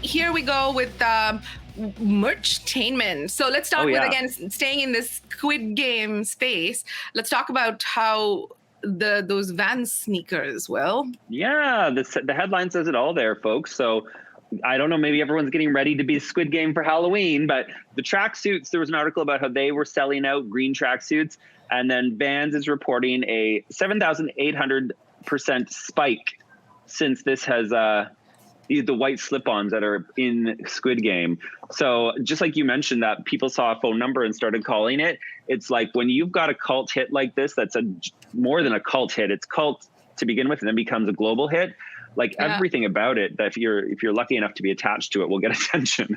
here we go with merchtainment. So let's start with, again, staying in this Squid Game space. Let's talk about how those Vans sneakers, Will. Yeah, the headline says it all there, folks. So I don't know, maybe everyone's getting ready to be Squid Game for Halloween, but the tracksuits, there was an article about how they were selling out green tracksuits, and then Vans is reporting a 7,800% spike since this has the white slip-ons that are in Squid Game. So just like you mentioned that people saw a phone number and started calling it, it's like when you've got a cult hit like this, that's more than a cult hit. It's cult to begin with and then becomes a global hit. Like everything about it, that if you're lucky enough to be attached to it, will get attention.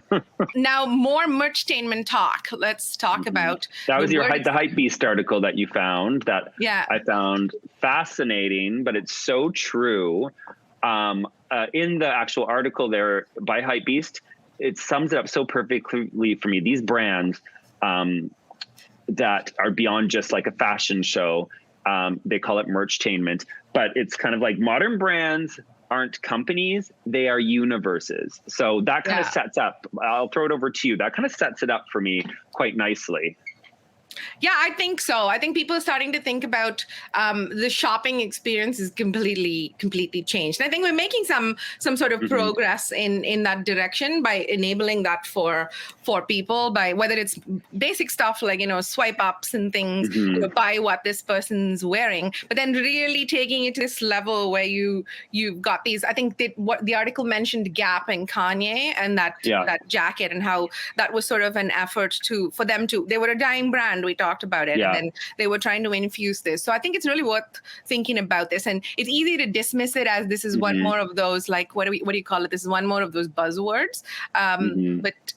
Now, more merchtainment talk. Let's talk about that was the Hypebeast article that you found that I found fascinating, but it's so true. In the actual article there by Hypebeast, it sums it up so perfectly for me. These brands that are beyond just like a fashion show, they call it merchtainment, but it's kind of like modern brands aren't companies, they are universes. So that kind of sets up, I'll throw it over to you. That kind of sets it up for me quite nicely. Yeah, I think so. I think people are starting to think about the shopping experience is completely changed. And I think we're making some sort of progress in that direction by enabling that for people, by whether it's basic stuff like, swipe ups and things, buy what this person's wearing, but then really taking it to this level where you've got these. I think what the article mentioned Gap and Kanye and that jacket, and how that was sort of an effort for them to, they were a dying brand. We talked about it, and then they were trying to infuse this. So I think it's really worth thinking about this. And it's easy to dismiss it as this is one more of those, like, what do you call it? This is one more of those buzzwords. But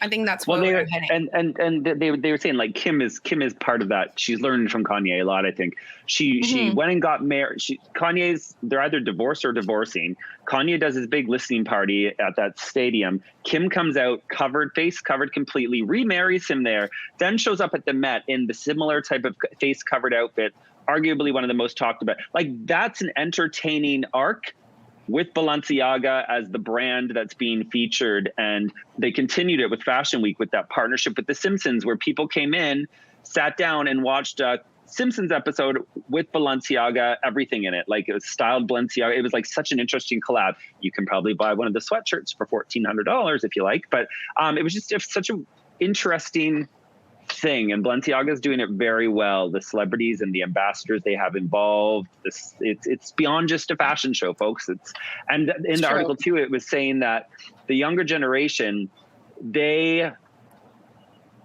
I think that's where we're heading. And they were saying like Kim is part of that. She's learned from Kanye a lot. I think she went and got married. They're either divorced or divorcing. Kanye does his big listening party at that stadium. Kim comes out face covered completely, remarries him there, then shows up at the Met in the similar type of face covered outfit, arguably one of the most talked about. Like, that's an entertaining arc with Balenciaga as the brand that's being featured. And they continued it with Fashion Week with that partnership with The Simpsons, where people came in, sat down and watched Simpsons episode with Balenciaga, everything in it. Like, it was styled Balenciaga. It was like such an interesting collab. You can probably buy one of the sweatshirts for $1,400 if you like, but it was just such an interesting thing, and Balenciaga's doing it very well. The celebrities and the ambassadors they have involved, it's beyond just a fashion show, folks. And in the article too, it was saying that the younger generation, they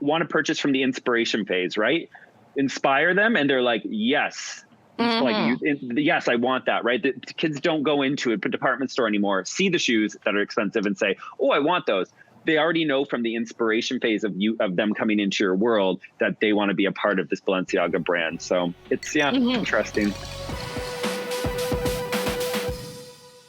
want to purchase from the inspiration phase, right? Inspire them, and they're like, yes. Yes, I want that, right? The kids don't go into a department store anymore, see the shoes that are expensive and say, oh, I want those. They already know from the inspiration phase of them coming into your world that they want to be a part of this Balenciaga brand. So it's interesting.